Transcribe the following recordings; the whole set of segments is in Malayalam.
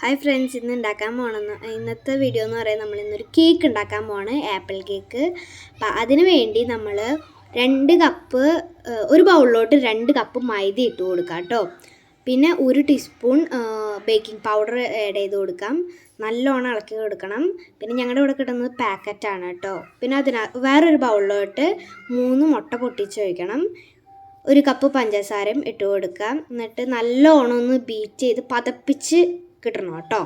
ഹായ് ഫ്രണ്ട്സ്, ഇന്നത്തെ വീഡിയോ എന്ന് പറയുന്നത് നമ്മളിന്നൊരു കേക്ക് ഉണ്ടാക്കാൻ പോവാണ്, ആപ്പിൾ കേക്ക്. അപ്പം അതിന് വേണ്ടി നമ്മൾ 2 കപ്പ് ഒരു ബൗളിലോട്ട് 2 കപ്പ് മൈദ ഇട്ട് കൊടുക്കാം കേട്ടോ. പിന്നെ 1 ടീസ്പൂൺ ബേക്കിംഗ് പൗഡർ ആഡ് ചെയ്ത് കൊടുക്കാം. നല്ലോണം ഇളക്കി കൊടുക്കണം. പിന്നെ ഞങ്ങളുടെ ഇവിടെ കിട്ടുന്നത് പാക്കറ്റാണ് കേട്ടോ. പിന്നെ വേറൊരു ബൗളിലോട്ട് 3 മുട്ട പൊട്ടിച്ച് വയ്ക്കണം. 1 കപ്പ് പഞ്ചസാരയും ഇട്ട് കൊടുക്കാം. എന്നിട്ട് നല്ലോണം ഒന്ന് ബീറ്റ് ചെയ്ത് പതപ്പിച്ച് കിട്ടണം കേട്ടോ.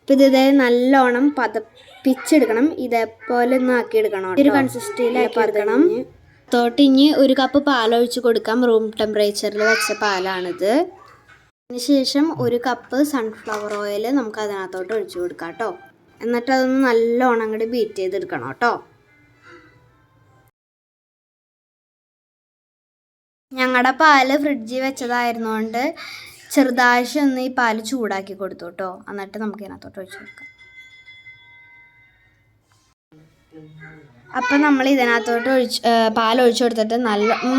ഇപ്പം ഇത് നല്ലോണം പതപ്പിച്ചെടുക്കണം. ഇതേപോലെ ഒന്ന് ആക്കിയെടുക്കണം. ഒരു കൺസിസ്റ്റൻസിയിലാക്കി എടുക്കണം. ഇനി 1 കപ്പ് പാലൊഴിച്ച് കൊടുക്കാം. റൂം ടെമ്പറേച്ചറിൽ വെച്ച പാലാണിത്. അതിനുശേഷം 1 കപ്പ് സൺഫ്ലവർ ഓയിൽ നമുക്ക് അതിനകത്തോട്ട് ഒഴിച്ചു കൊടുക്കാം കേട്ടോ. എന്നിട്ട് അതൊന്ന് നല്ലോണം അങ്ങോട്ട് ബീറ്റ് ചെയ്തെടുക്കണം കേട്ടോ. ഞങ്ങളുടെ പാല് ഫ്രിഡ്ജിൽ വെച്ചതായിരുന്നുകൊണ്ട് ചെറുതാഴ്ചയൊന്ന് ഈ പാല് ചൂടാക്കി കൊടുത്തു കേട്ടോ. എന്നിട്ട് നമുക്ക് ഇതിനകത്തോട്ട് ഒഴിച്ചു കൊടുക്കാം. അപ്പം നമ്മൾ ഇതിനകത്തോട്ട് പാലൊഴിച്ചു കൊടുത്തിട്ട്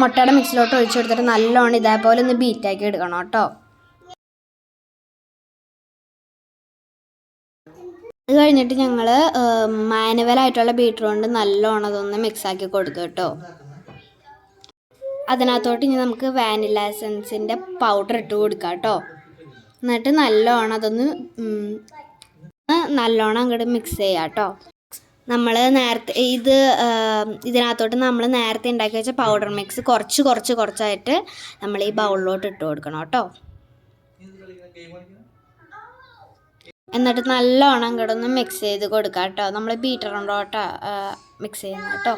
മുട്ടയുടെ മിക്സിലോട്ട് ഒഴിച്ചു കൊടുത്തിട്ട് നല്ലോണം ഇതേപോലെ ഒന്ന് ബീറ്റാക്കി എടുക്കണം കേട്ടോ. അത് കഴിഞ്ഞിട്ട് ഞങ്ങൾ മാനുവലായിട്ടുള്ള ബീറ്റർ കൊണ്ട് നല്ലോണം അതൊന്ന് മിക്സാക്കി കൊടുത്തു കേട്ടോ. അതിനകത്തോട്ട് ഇനി നമുക്ക് വാനില എസൻസിൻ്റെ പൗഡർ ഇട്ട് കൊടുക്കാം കേട്ടോ. എന്നിട്ട് നല്ലോണം അതൊന്ന് നല്ലോണം അങ്ങോട്ട് മിക്സ് ചെയ്യാം കേട്ടോ. നമ്മൾ നേരത്തെ ഇതിനകത്തോട്ട് നമ്മൾ നേരത്തെ ഉണ്ടാക്കി വെച്ച പൗഡർ മിക്സ് കുറച്ചായിട്ട് നമ്മൾ ഈ ബൗളിലോട്ട് ഇട്ട് കൊടുക്കണം കേട്ടോ. എന്നിട്ട് നല്ലോണം അങ്ങോട്ട് ഒന്ന് മിക്സ് ചെയ്ത് കൊടുക്കാം കേട്ടോ. നമ്മൾ ബീറ്റർ കൊണ്ടോട്ടോ മിക്സ് ചെയ്യുന്നത് കേട്ടോ.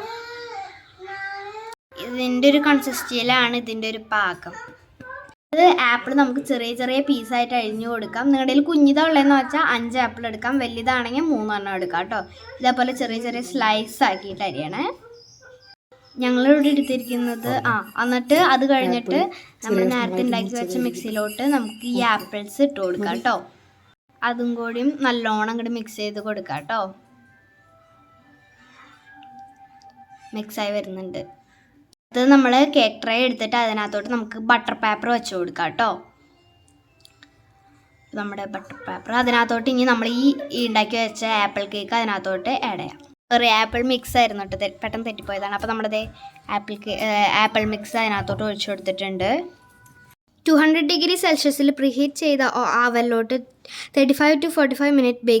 ഇതിൻ്റെ ഒരു കൺസിസ്റ്റൻസിയിലാണ് ഇതിൻ്റെ ഒരു പാകം. അത് ആപ്പിൾ നമുക്ക് ചെറിയ പീസായിട്ട് അരിഞ്ഞു കൊടുക്കാം. നിങ്ങളുടെ കയ്യിൽ കുഞ്ഞിതുള്ളതെന്ന് വെച്ചാൽ 5 ആപ്പിൾ എടുക്കാം. വലിയതാണെങ്കിൽ 3 എണ്ണം എടുക്കാം കേട്ടോ. ഇതേപോലെ ചെറിയ സ്ലൈസ് ആക്കിയിട്ട് അരിയണേ. ഞങ്ങളിവിടെ എടുത്തിരിക്കുന്നത് എന്നിട്ട് അത് കഴിഞ്ഞിട്ട് നമ്മൾ നേരത്തെ ഉണ്ടാക്കി വെച്ച മിക്സിയിലോട്ട് നമുക്ക് ഈ ആപ്പിൾസ് ഇട്ട് കൊടുക്കാം കേട്ടോ. അതും കൂടിയും നല്ലോണം അങ്ങോട്ട് മിക്സ് ചെയ്ത് കൊടുക്കാം കേട്ടോ. മിക്സായി വരുന്നുണ്ട്. ഇത് നമ്മൾ കേക്ക് ട്രേ എടുത്തിട്ട് അതിനകത്തോട്ട് നമുക്ക് ബട്ടർ പേപ്പർ വെച്ച് കൊടുക്കാം കേട്ടോ. നമ്മുടെ ബട്ടർ പേപ്പർ അതിനകത്തോട്ട് ഇനി നമ്മൾ ഈ ഉണ്ടാക്കി വെച്ച ആപ്പിൾ കേക്ക് അതിനകത്തോട്ട് ആഡ് ചെയ്യാം. ഒരു ആപ്പിൾ മിക്സ് ആയിരുന്നു കേട്ടോ, പെട്ടെന്ന് തെറ്റിപ്പോയതാണ്. അപ്പോൾ നമ്മുടെ ആപ്പിൾ മിക്സ് അതിനകത്തോട്ട് ഒഴിച്ചു കൊടുത്തിട്ടുണ്ട്. 200 ഡിഗ്രി സെൽഷ്യസിൽ പ്രീഹീറ്റ് ചെയ്ത അവനിലോട്ട് 35 to 45 മിനിറ്റ് ബേക്ക്